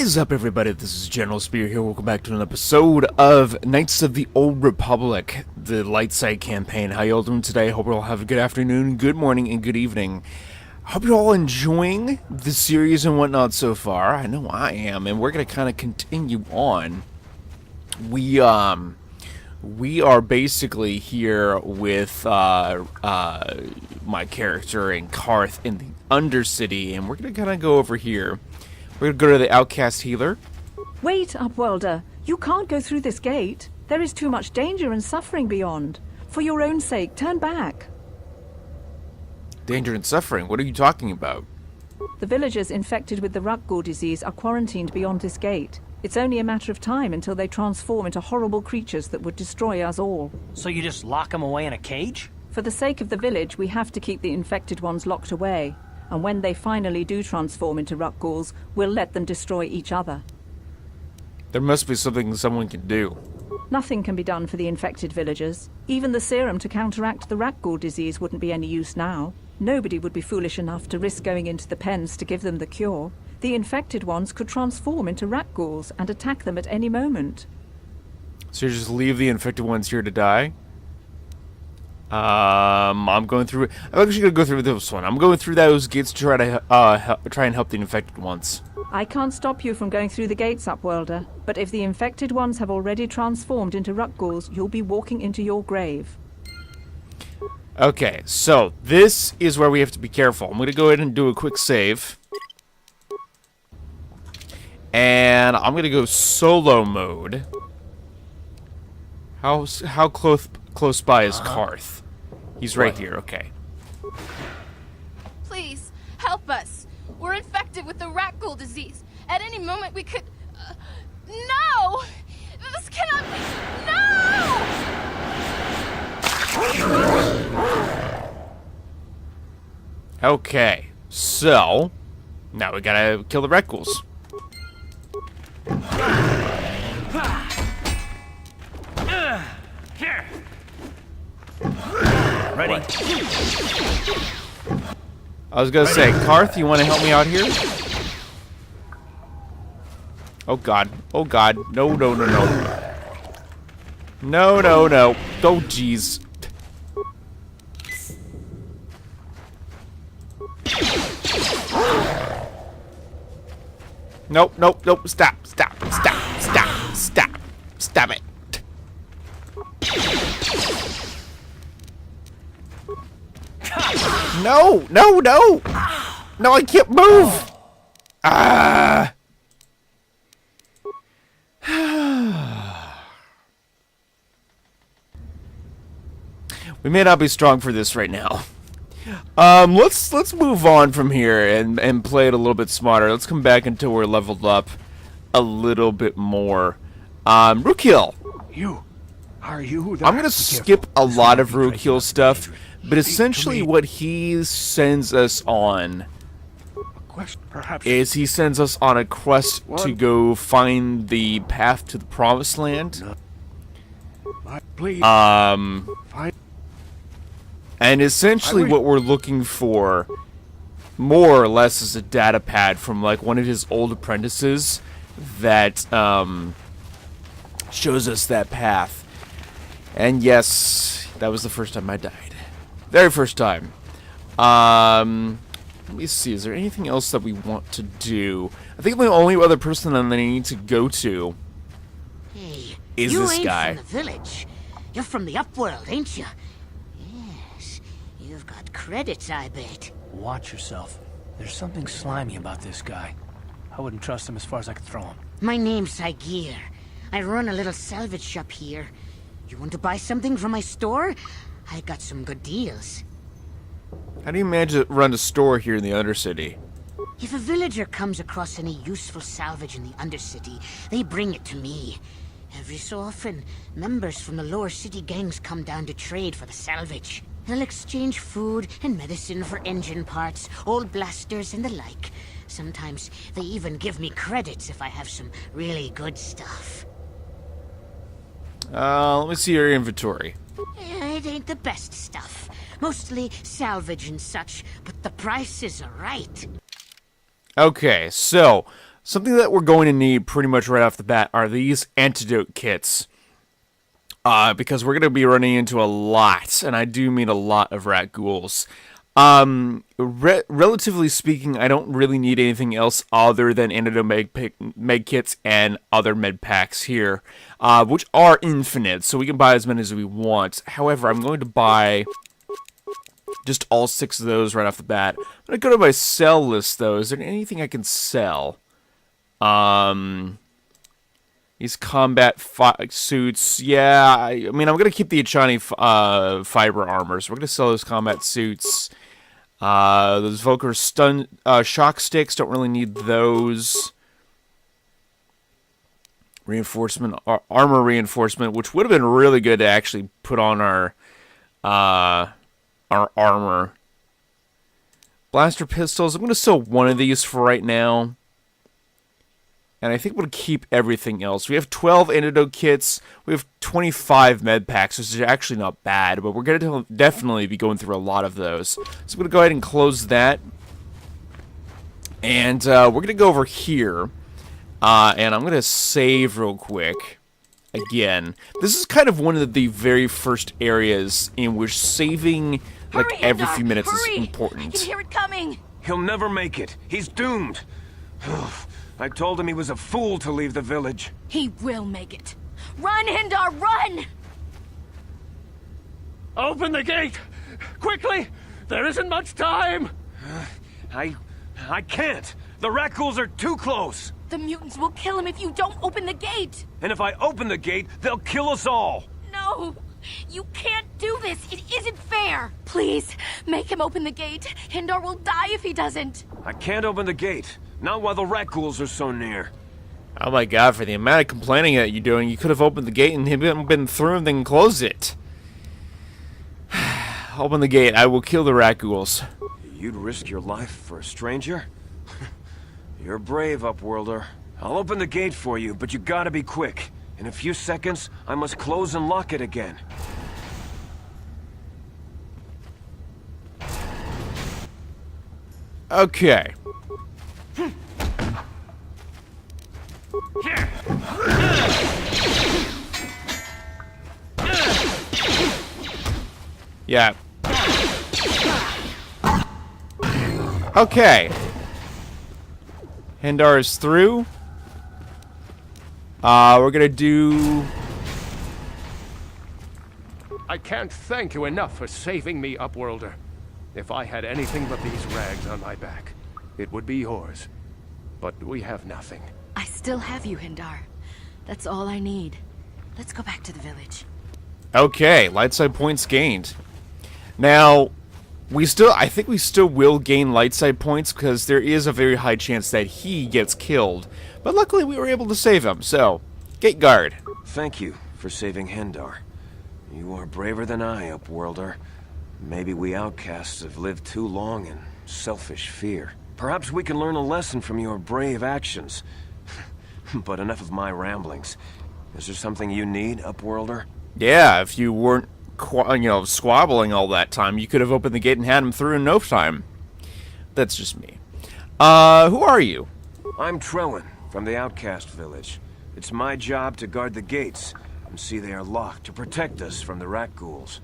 is up, everybody? This is General Spear here. Welcome back to an episode of Knights of the Old Republic, the Lightside campaign. How y'all doing today? Hope you all have a good afternoon, good morning, and good evening. Hope you're all enjoying the series and whatnot so far. I know I am, and we're going to kind of continue on. We are basically here with my character and Karth in the Undercity, and we're going to kind of go over here. We're going to go to the Outcast Healer. Wait, Upworlder. You can't go through this gate. There is too much danger and suffering beyond. For your own sake, turn back. Danger and suffering? What are you talking about? The villagers infected with the Ruggle disease are quarantined beyond this gate. It's only a matter of time until they transform into horrible creatures that would destroy us all. So you just lock them away in a cage? For the sake of the village, we have to keep the infected ones locked away. And when they finally do transform into Ruggles, we'll let them destroy each other. There must be something someone can do. Nothing can be done for the infected villagers. Even the serum to counteract the Ruggle disease wouldn't be any use now. Nobody would be foolish enough to risk going into the pens to give them the cure. The infected ones could transform into Ruggles and attack them at any moment. So you just leave the infected ones here to die? I'm actually gonna go through this one. I'm going through those gates to try to try and help the infected ones. I can't stop you from going through the gates, Upworlder, but if the infected ones have already transformed into Ruggles, you'll be walking into your grave. Okay, so this is where we have to be careful. I'm gonna go ahead and do a quick save. And I'm gonna go solo mode. How close by is Karth? He's right here, okay. Please, help us. We're infected with the Ruggle disease. At any moment we could... No! This cannot be... No! Okay, so... now we gotta kill the Ruggles. Here. Ready? I was gonna say, Karth, you wanna help me out here? Oh god. Oh god. No, no, no, no. No, no, no. Oh jeez. Nope, nope, nope. Stop, stop, stop, stop, stop. Stop it. No, no, no. No, I can't move. Ah. We may not be strong for this right now. Let's move on from here and play it a little bit smarter. Let's come back until we're leveled up a little bit more. Rookhill. Are you? I'm gonna skip a lot of Rookhill stuff, but essentially what he sends us on is he sends us on a quest to go find the path to the Promised Land. And essentially what we're looking for, more or less, is a data pad from like one of his old apprentices that shows us that path. And yes, that was the first time I died. Very first time. Let me see, is there anything else that we want to do? I think the only other person that I need to go to is this guy. You ain't from the village. You're from the Upworld, ain't you? You've got credits, I bet. Watch yourself. There's something slimy about this guy. I wouldn't trust him as far as I could throw him. My name's Saigir. I run a little salvage shop here. You want to buy something from my store? I got some good deals. How do you manage to run a store here in the Undercity? If a villager comes across any useful salvage in the Undercity, they bring it to me. Every so often, members from the lower city gangs come down to trade for the salvage. They'll exchange food and medicine for engine parts, old blasters, and the like. Sometimes they even give me credits if I have some really good stuff. Let me see your inventory. It ain't the best stuff. Mostly salvage and such, but the prices are right. Okay, so something that we're going to need pretty much right off the bat are these antidote kits. Because we're going to be running into a lot, and I do mean a lot of rat ghouls. Relatively speaking, I don't really need anything else other than antidote med kits and other med packs here, which are infinite, so we can buy as many as we want. However, I'm going to buy just all 6 of those right off the bat. I'm going to go to my sell list, though. Is there anything I can sell? These combat suits. Yeah, I mean, I'm going to keep the Achani fiber armor, so we're going to sell those combat suits. Those Volker stun shock sticks, don't really need those. Reinforcement, armor reinforcement, which would have been really good to actually put on our armor. Blaster pistols, I'm going to sell one of these for right now. And I think we'll keep everything else. We have 12 antidote kits. We have 25 med packs, which is actually not bad. But we're going to definitely be going through a lot of those. So I'm going to go ahead and close that. And we're going to go over here. And I'm going to save real quick. Again, this is kind of one of the very first areas in which saving like every few minutes is important. I can hear it coming. He'll never make it. He's doomed. I told him he was a fool to leave the village. He will make it. Run, Hindar, run! Open the gate! Quickly! There isn't much time! I can't. The rat ghouls are too close. The mutants will kill him if you don't open the gate. And if I open the gate, they'll kill us all. No! You can't do this! It isn't fair! Please, make him open the gate. Hindar will die if he doesn't. I can't open the gate. Not while the rat ghouls are so near. Oh my god, for the amount of complaining that you're doing, you could have opened the gate and been through and then closed it. Open the gate, I will kill the rat ghouls. You'd risk your life for a stranger? You're brave, Upworlder. I'll open the gate for you, but you gotta be quick. In a few seconds, I must close and lock it again. Okay. Yeah. Okay. Hindar is through. We're gonna do... I can't thank you enough for saving me, Upworlder. If I had anything but these rags on my back, it would be yours. But we have nothing. I still have you, Hindar. That's all I need. Let's go back to the village. Okay, Lightside points gained. Now, I think we still will gain Lightside points because there is a very high chance that he gets killed. But luckily we were able to save him, so, gate guard. Thank you for saving Hindar. You are braver than I, Upworlder. Maybe we outcasts have lived too long in selfish fear. Perhaps we can learn a lesson from your brave actions. But enough of my ramblings. Is there something you need, Upworlder? Yeah, if you weren't, squabbling all that time, you could have opened the gate and had him through in no time. That's just me. Who are you? I'm Trellin, from the Outcast Village. It's my job to guard the gates and see they are locked to protect us from the rat ghouls.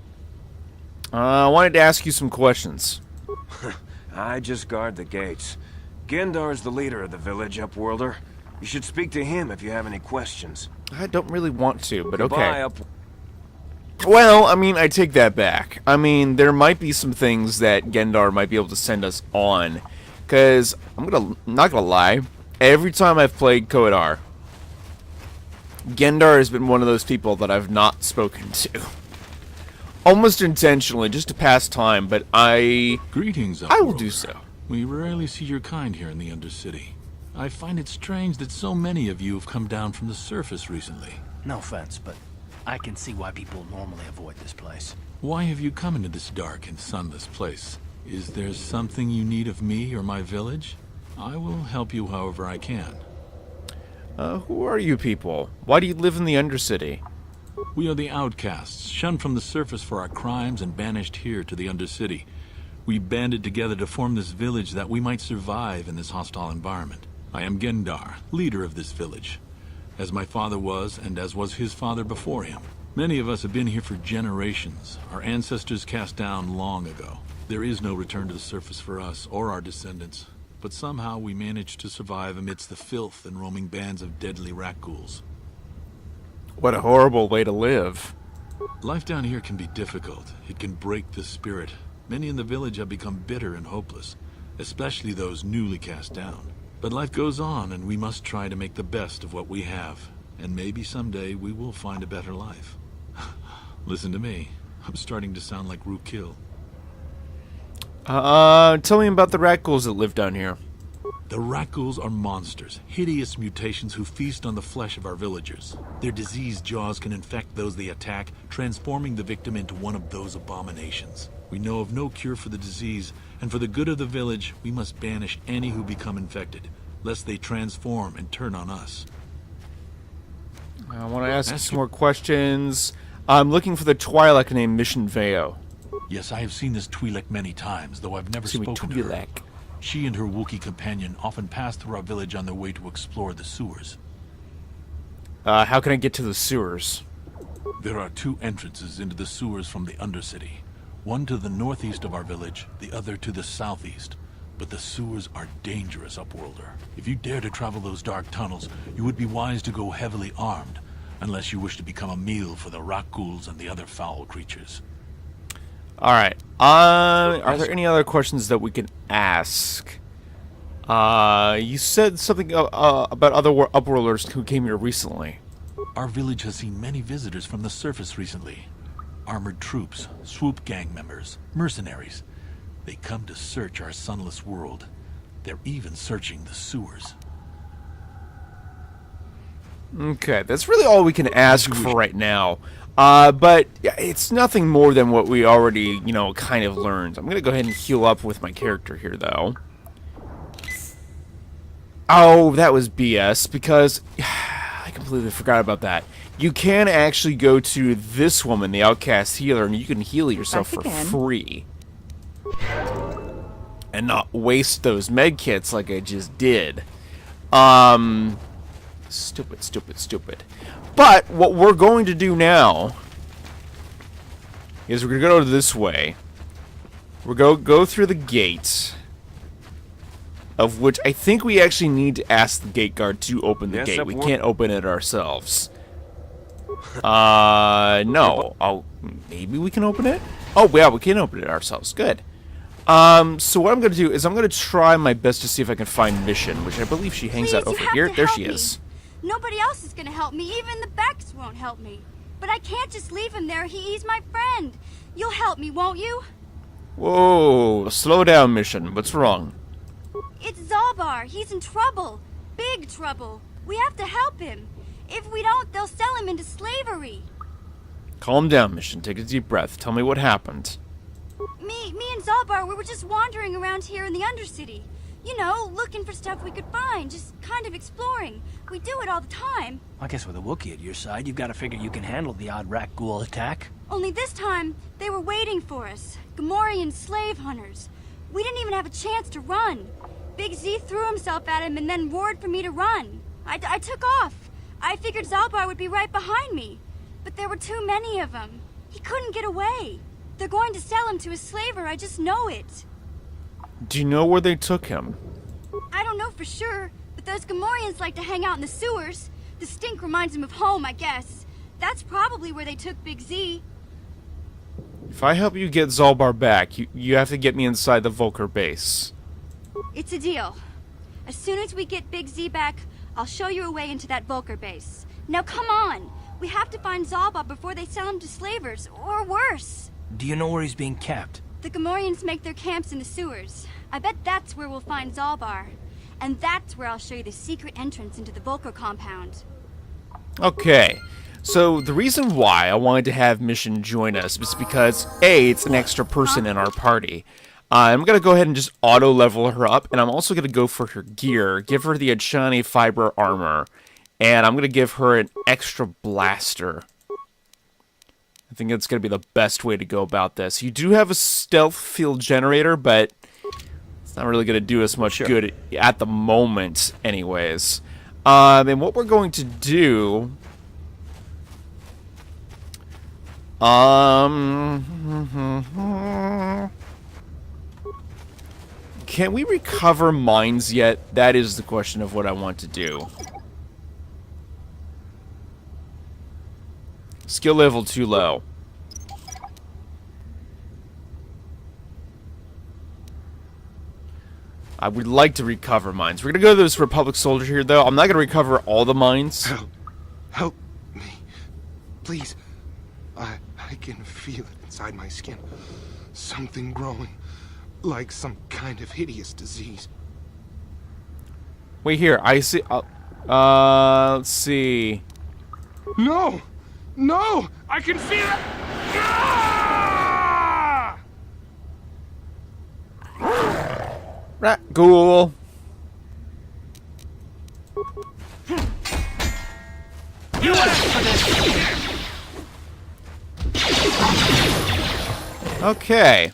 I wanted to ask you some questions. I just guard the gates. Gendar's the leader of the village, Upworlder. You should speak to him if you have any questions. I don't really want to, but Goodbye, okay. Well, I mean, I take that back. I mean, there might be some things that Gendar might be able to send us on. Because, not gonna lie, every time I've played Kodar, Gendar has been one of those people that I've not spoken to. Almost intentionally, just to pass time, but Greetings, I will do so. We rarely see your kind here in the Undercity. I find it strange that so many of you have come down from the surface recently. No offense, but I can see why people normally avoid this place. Why have you come into this dark and sunless place? Is there something you need of me or my village? I will help you however I can. Who are you people? Why do you live in the Undercity? We are the outcasts, shunned from the surface for our crimes and banished here to the Undercity. We banded together to form this village that we might survive in this hostile environment. I am Gendar, leader of this village, as my father was and as was his father before him. Many of us have been here for generations, our ancestors cast down long ago. There is no return to the surface for us or our descendants, but somehow we managed to survive amidst the filth and roaming bands of deadly rat ghouls. What a horrible way to live. Life down here can be difficult. It can break the spirit. Many in the village have become bitter and hopeless, especially those newly cast down. But life goes on, and we must try to make the best of what we have. And maybe someday we will find a better life. Listen to me. I'm starting to sound like Rookil. Tell me about the rat ghouls that live down here. The rat ghouls are monsters, hideous mutations who feast on the flesh of our villagers. Their diseased jaws can infect those they attack, transforming the victim into one of those abominations. We know of no cure for the disease, and for the good of the village, we must banish any who become infected, lest they transform and turn on us. I want to ask some more questions. I'm looking for the Twi'lek named Mission Veo. Yes, I have seen this Twi'lek many times, though I've never spoken to her. She and her Wookiee companion often pass through our village on their way to explore the sewers. How can I get to the sewers? There are 2 entrances into the sewers from the Undercity. One to the northeast of our village, the other to the southeast. But the sewers are dangerous, Upworlder. If you dare to travel those dark tunnels, you would be wise to go heavily armed, unless you wish to become a meal for the rat ghouls and the other foul creatures. Alright. Are there any other questions that we can ask? You said something about other Upworlders who came here recently. Our village has seen many visitors from the surface recently. Armored troops, swoop gang members, mercenaries. They come to search our sunless world. They're even searching the sewers. Okay, that's really all we can ask for right now. But it's nothing more than what we already, kind of learned. I'm going to go ahead and heal up with my character here, though. Oh, that was BS, because I completely forgot about that. You can actually go to this woman, the Outcast Healer, and you can heal yourself for free. And not waste those med kits like I just did. Stupid. But what we're going to do now is we're going to go this way. We're going to go through the gate, of which I think we actually need to ask the gate guard to open the gate. We can't open it ourselves. No. Oh, maybe we can open it? Oh, yeah, we can open it ourselves. Good. So what I'm going to do is I'm going to try my best to see if I can find Mission, which I believe she hangs out over here. There she is. Nobody else is gonna help me. Even the Becks won't help me. But I can't just leave him there. He's my friend. You'll help me, won't you? Whoa, slow down, Mission. What's wrong? It's Zalbar. He's in trouble. Big trouble. We have to help him. If we don't, they'll sell him into slavery. Calm down, Mission. Take a deep breath. Tell me what happened. Me and Zalbar, we were just wandering around here in the Undercity. You know, looking for stuff we could find, just kind of exploring. We do it all the time. I guess with a Wookiee at your side, you've got to figure you can handle the odd rat ghoul attack. Only this time, they were waiting for us. Gamorrean slave hunters. We didn't even have a chance to run. Big Z threw himself at him and then roared for me to run. I took off. I figured Zalbar would be right behind me. But there were too many of them. He couldn't get away. They're going to sell him to a slaver, I just know it. Do you know where they took him? I don't know for sure, but those Gamorreans like to hang out in the sewers. The stink reminds them of home, I guess. That's probably where they took Big Z. If I help you get Zalbar back, you have to get me inside the Volker base. It's a deal. As soon as we get Big Z back, I'll show you a way into that Volker base. Now come on! We have to find Zalbar before they sell him to slavers, or worse. Do you know where he's being kept? The Gamorreans make their camps in the sewers. I bet that's where we'll find Zalbar. And that's where I'll show you the secret entrance into the Volker compound. Okay. So, the reason why I wanted to have Mission join us was because, A, it's an extra person in our party. I'm going to go ahead and just auto-level her up, and I'm also going to go for her gear, give her the Achani fiber armor, and I'm going to give her an extra blaster. I think that's going to be the best way to go about this. You do have a stealth field generator, but not really going to do us much good at the moment, anyways. And what we're going to do... Can we recover mines yet? That is the question of what I want to do. Skill level too low. I would like to recover mines. We're gonna go to this Republic soldier here, though. I'm not gonna recover all the mines. Help me. Please. I can feel it inside my skin. Something growing. Like some kind of hideous disease. Wait here, I see... let's see... No! No! I can feel it! Ah! Rat ghoul. You asked for this! Okay.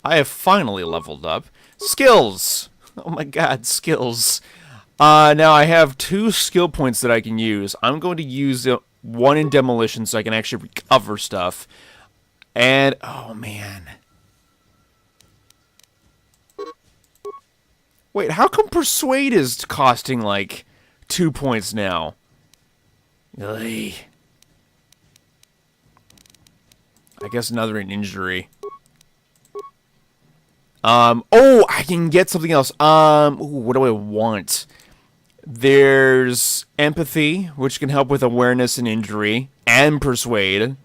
I have finally leveled up. Skills! Oh my god, skills. Now I have 2 skill points that I can use. I'm going to use one in demolition so I can actually recover stuff. And, oh man. Wait, how come Persuade is costing like 2 points now? Ugh. I guess another an injury. Oh, I can get something else. Ooh, what do I want? There's Empathy, which can help with awareness and injury, and Persuade.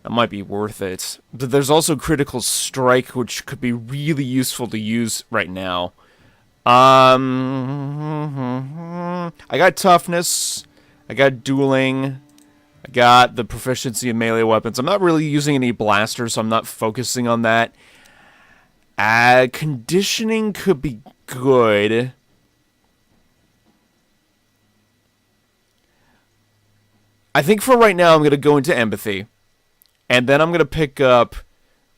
That might be worth it. But there's also Critical Strike, which could be really useful to use right now. I got Toughness. I got Dueling. I got the Proficiency in melee weapons. I'm not really using any blasters, so I'm not focusing on that. Conditioning could be good. I think for right now I'm going to go into Empathy. And then I'm going to pick up,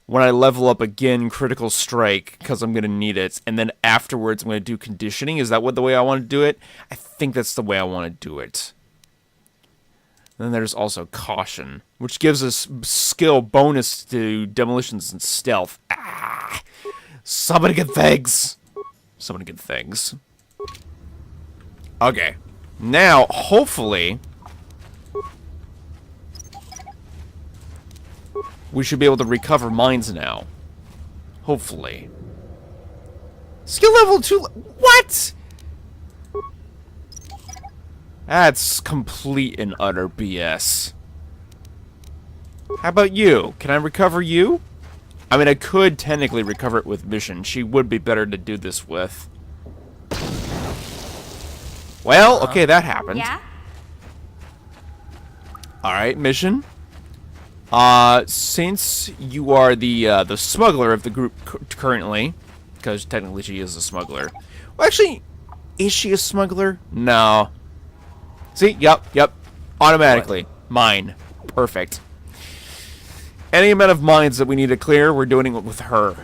when I level up again, Critical Strike, because I'm going to need it. And then afterwards I'm going to do Conditioning. Is that the way I want to do it? I think that's the way I want to do it. And then there's also Caution, which gives us skill bonus to Demolitions and Stealth. Ah! So many good things. So many good things. Okay. Now, hopefully, we should be able to recover mines now. Hopefully. Skill level 2... What?! That's complete and utter BS. How about you? Can I recover you? I mean, I could technically recover it with Mission. She would be better to do this with. Well, okay, that happened. Yeah? Alright, Mission. Since you are the smuggler of the group currently, because technically she is a smuggler. Well, actually, is she a smuggler? No. See? Yep. Automatically. Mine. Perfect. Any amount of mines that we need to clear, we're doing it with her.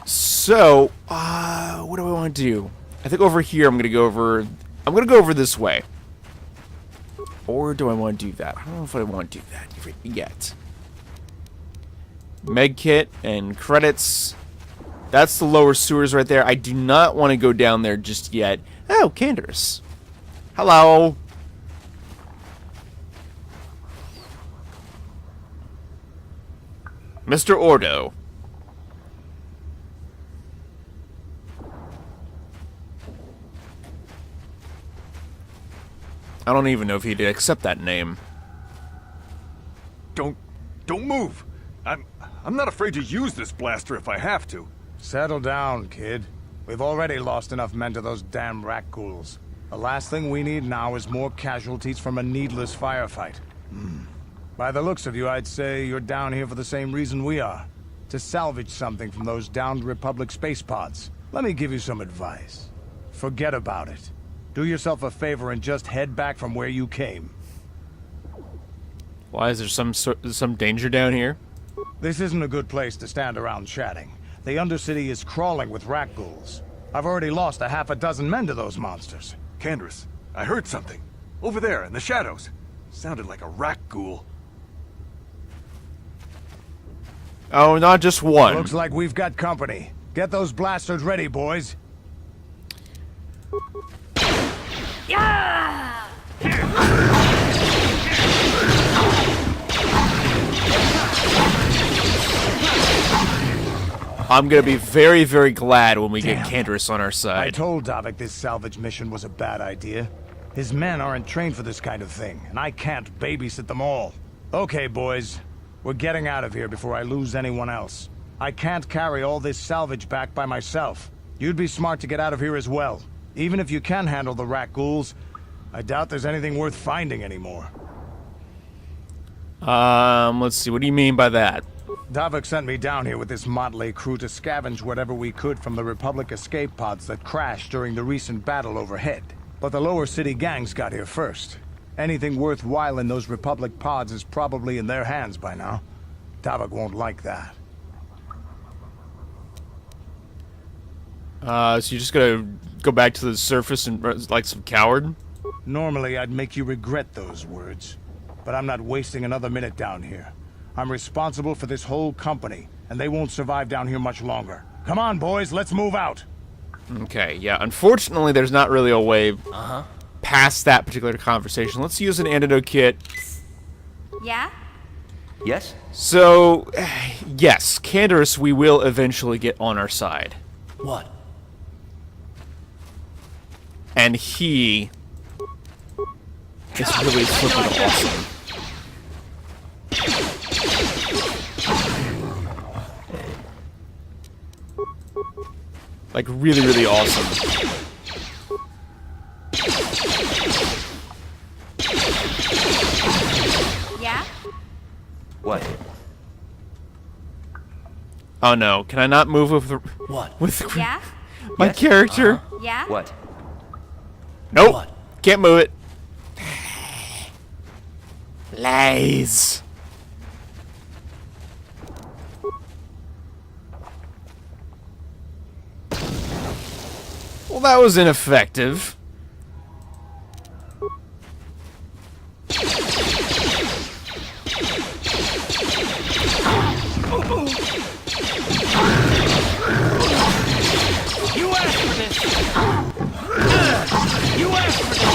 So, what do I want to do? I think over here I'm gonna go over this way. Or do I want to do that? I don't know if I want to do that yet. Medkit and credits. That's the lower sewers right there. I do not want to go down there just yet. Oh, Candace. Hello. Mr. Ordo. I don't even know if he'd accept that name. Don't move. I'm not afraid to use this blaster if I have to. Settle down, kid. We've already lost enough men to those damn rat ghouls. The last thing we need now is more casualties from a needless firefight. By the looks of you, I'd say you're down here for the same reason we are. To salvage something from those downed Republic space pods. Let me give you some advice. Forget about it. Do yourself a favor and just head back from where you came. Why is there some danger down here? This isn't a good place to stand around chatting. The Undercity is crawling with rat ghouls. I've already lost a half a dozen men to those monsters. Candace, I heard something. Over there, in the shadows. Sounded like a rat ghoul. Oh, not just one. Looks like we've got company. Get those blasters ready, boys. Yeah! I'm gonna be very, very glad when we get Candace on our I side. told Davik this salvage mission was a bad idea. His men aren't trained for this kind of thing, and I can't babysit them all. Okay, boys. We're getting out of here before I lose anyone else. I can't carry all this salvage back by myself. You'd be smart to get out of here as well. Even if you can handle the rat ghouls, I doubt there's anything worth finding anymore. Let's see. What do you mean by that? Davik sent me down here with this motley crew to scavenge whatever we could from the Republic escape pods that crashed during the recent battle overhead. But the lower city gangs got here first. Anything worthwhile in those Republic pods is probably in their hands by now. Davik won't like that. So you're just gonna go back to the surface and like some coward? Normally, I'd make you regret those words. But I'm not wasting another minute down here. I'm responsible for this whole company, and they won't survive down here much longer. Come on, boys, let's move out! Okay, yeah. Unfortunately, there's not really a way past that particular conversation. Let's use an antidote kit. Yeah? Yes? So, yes, Candace, we will eventually get on our side. What? And he is really flipping awesome. Like, really, really awesome. Yeah? What? Oh no, can I not move with What? Yeah? my Yes? character? Yeah? What? Nope. What? Can't move it. Lies. Well, that was ineffective. You asked for this! You asked for this!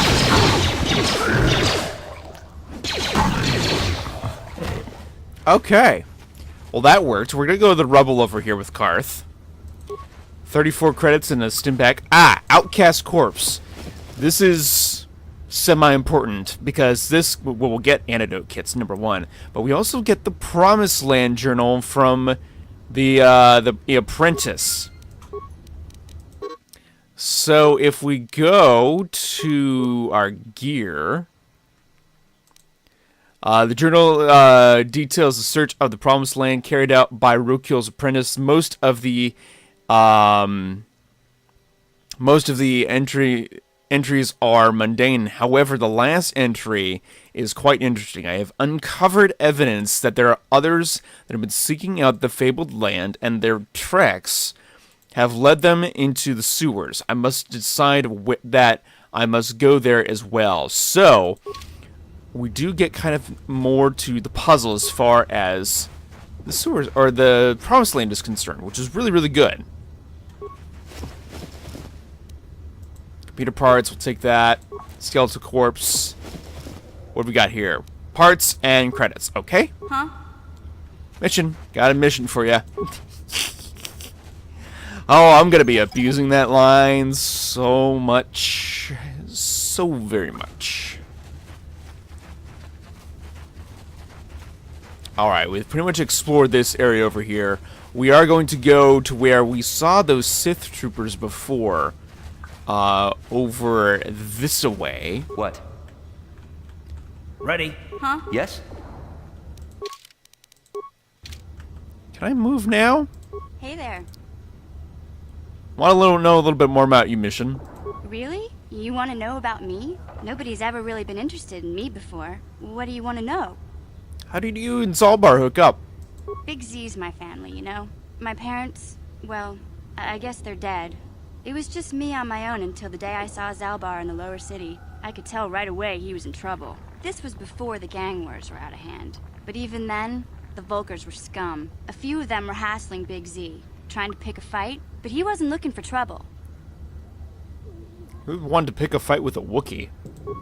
Okay. Well, that worked. We're gonna go to the rubble over here with Karth. 34 credits and a stim pack. Ah, Outcast Corpse. This is semi-important because this we'll get antidote kits, number one, but we also get the Promised Land journal from the Apprentice. So if we go to our gear, the journal details the search of the Promised Land carried out by Rokiel's apprentice. Most of the entries are mundane. However, the last entry is quite interesting. I have uncovered evidence that there are others that have been seeking out the fabled land, and their treks have led them into the sewers. I must decide that I must go there as well. So, we do get kind of more to the puzzle as far as the sewers, or the Promised Land is concerned, which is really, really good. Computer parts, we'll take that. Skeletal corpse. What do we got here? Parts and credits, okay? Huh? Mission. Got a mission for you. Oh, I'm gonna be abusing that line so much. So very much. Alright, we've pretty much explored this area over here. We are going to go to where we saw those Sith troopers before. Over this way. What? Ready? Huh? Yes? Can I move now? Hey there. Want to know a little bit more about you, Mission. Really? You want to know about me? Nobody's ever really been interested in me before. What do you want to know? How did you and Zalbar hook up? Big Z's my family, you know? My parents, well, I guess they're dead. It was just me on my own until the day I saw Zalbar in the lower city. I could tell right away he was in trouble. This was before the gang wars were out of hand. But even then, the Volkers were scum. A few of them were hassling Big Z, trying to pick a fight, but he wasn't looking for trouble. Who wanted to pick a fight with a Wookiee?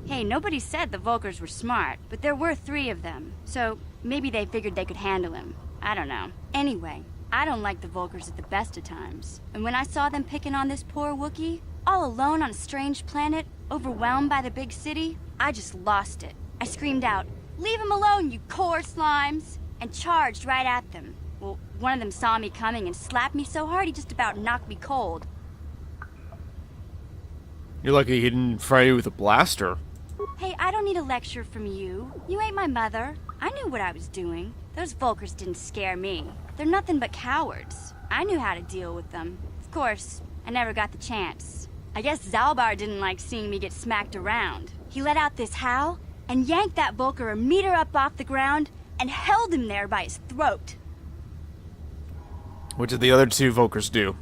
Hey, nobody said the Volkers were smart, but there were 3 of them, so maybe they figured they could handle him. I don't know. Anyway, I don't like the Volkers at the best of times. And when I saw them picking on this poor Wookiee, all alone on a strange planet, overwhelmed by the big city, I just lost it. I screamed out, "Leave him alone, you core slimes!" and charged right at them. Well, one of them saw me coming and slapped me so hard he just about knocked me cold. You're lucky he didn't fry you with a blaster. Hey, I don't need a lecture from you. You ain't my mother. I knew what I was doing. Those Volkers didn't scare me. They're nothing but cowards. I knew how to deal with them. Of course, I never got the chance. I guess Zalbar didn't like seeing me get smacked around. He let out this howl and yanked that Volker a meter up off the ground and held him there by his throat. What did the other 2 Volkers do?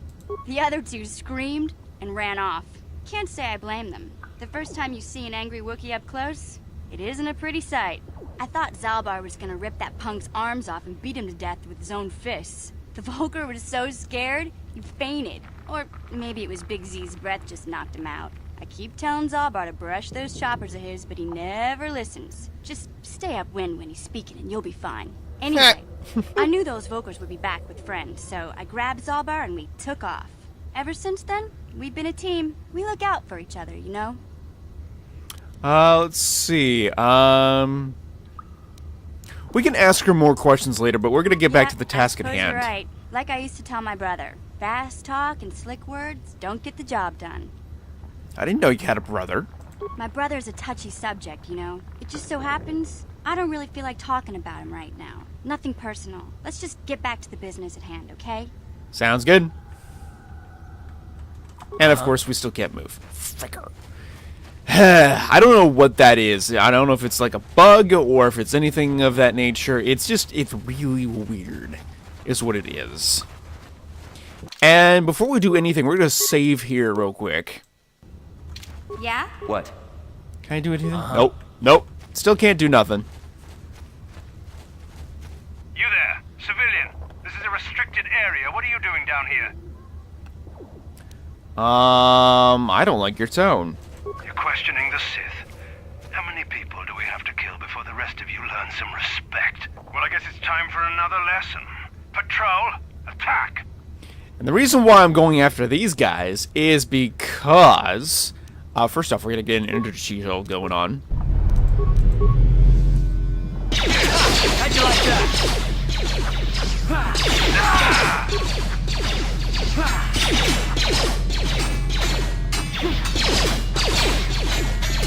The other 2 screamed and ran off. Can't say I blame them. The first time you see an angry Wookiee up close, it isn't a pretty sight. I thought Zalbar was gonna rip that punk's arms off and beat him to death with his own fists. The Volker was so scared, he fainted. Or maybe it was Big Z's breath just knocked him out. I keep telling Zalbar to brush those choppers of his, but he never listens. Just stay upwind when he's speaking and you'll be fine. Anyway, I knew those Volkers would be back with friends, so I grabbed Zalbar and we took off. Ever since then, we've been a team. We look out for each other, you know? Let's see. We can ask her more questions later, but we're gonna get back to the task at hand. You're right. Like I used to tell my brother, fast talk and slick words don't get the job done. I didn't know you had a brother. My brother's a touchy subject, you know? It just so happens I don't really feel like talking about him right now. Nothing personal. Let's just get back to the business at hand, okay? Sounds good. And of course, we still can't move. Fricker. I don't know what that is. I don't know if it's like a bug or if it's anything of that nature. It's really weird, is what it is. And before we do anything, we're going to save here real quick. Yeah? What? Can I do anything? Nope. Nope. Still can't do nothing. You there, civilian. This is a restricted area. What are you doing down here? I don't like your tone. You're questioning the Sith. How many people do we have to kill before the rest of you learn some respect? Well, I guess it's time for another lesson. Patrol, attack! And the reason why I'm going after these guys is because... first off, we're going to get an energy shield going on. How'd you like that?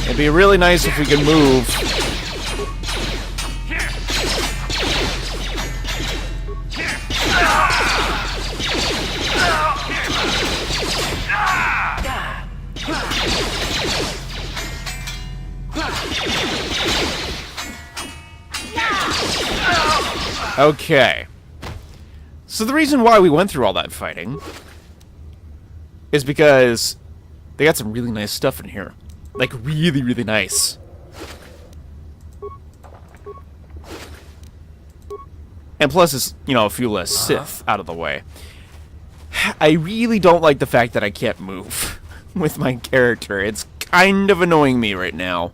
It'd be really nice if we could move. Okay. So the reason why we went through all that fighting is because they got some really nice stuff in here. Like, really, really nice. And plus, it's, you know, a few less Sith out of the way. I really don't like the fact that I can't move with my character. It's kind of annoying me right now.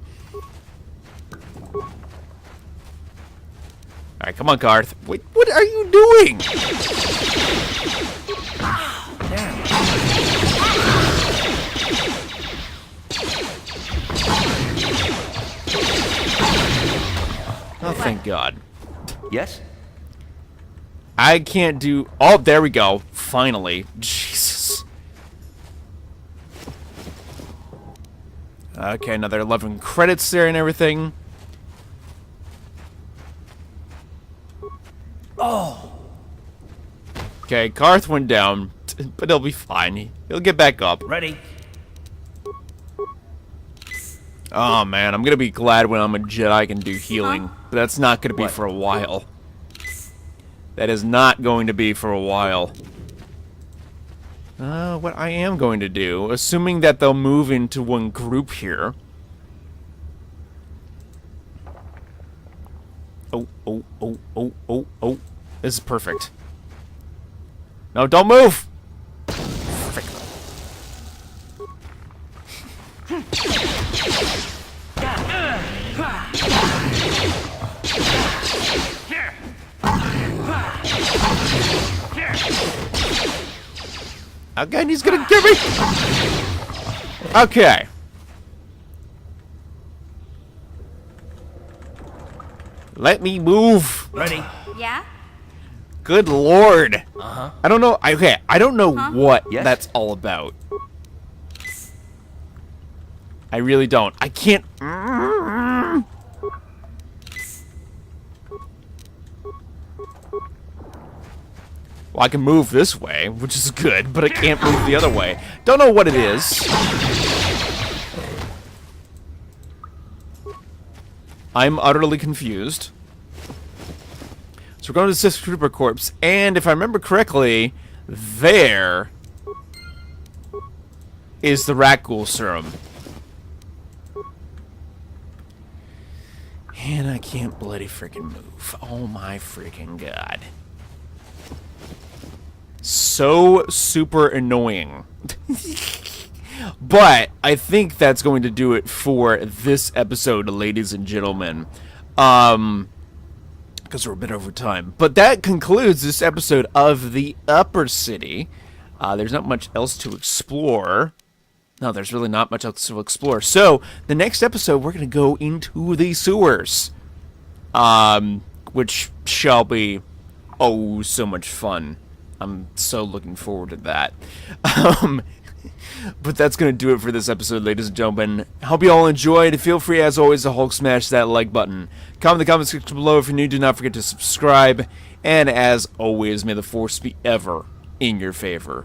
Alright, come on, Garth. Wait, what are you doing? Oh, thank God. Yes? I can't do... Oh, there we go. Finally. Jesus. Okay, another 11 credits there and everything. Oh! Okay, Garth went down, but he'll be fine. He'll get back up. Ready. Oh, man, I'm gonna be glad when I'm a Jedi I can do healing. But that's not gonna be for a while. That is not going to be for a while. What I am going to do, assuming that they'll move into one group here. Oh. This is perfect. No, don't move! Frick. Again, he's gonna get me! Okay. Let me move. Ready? Yeah? Good lord. Uh-huh. I don't know. Okay, I don't know what Yes? that's all about. I really don't. I can't. Well, I can move this way, which is good, but I can't move the other way. Don't know what it is. I'm utterly confused. So we're going to the Sith Trooper Corps, and if I remember correctly, there is the Rat Ghoul serum. And I can't bloody freaking move. Oh my freaking god. So super annoying. But I think that's going to do it for this episode, ladies and gentlemen. Because we're a bit over time. But that concludes this episode of the Upper City. There's not much else to explore. No, there's really not much else to explore. So, the next episode, we're going to go into the sewers. Which shall be, oh, so much fun. I'm so looking forward to that. But that's going to do it for this episode, ladies and gentlemen. Hope you all enjoyed. Feel free, as always, to Hulk smash that like button. Comment in the comment section below if you're new. Do not forget to subscribe. And as always, may the Force be ever in your favor.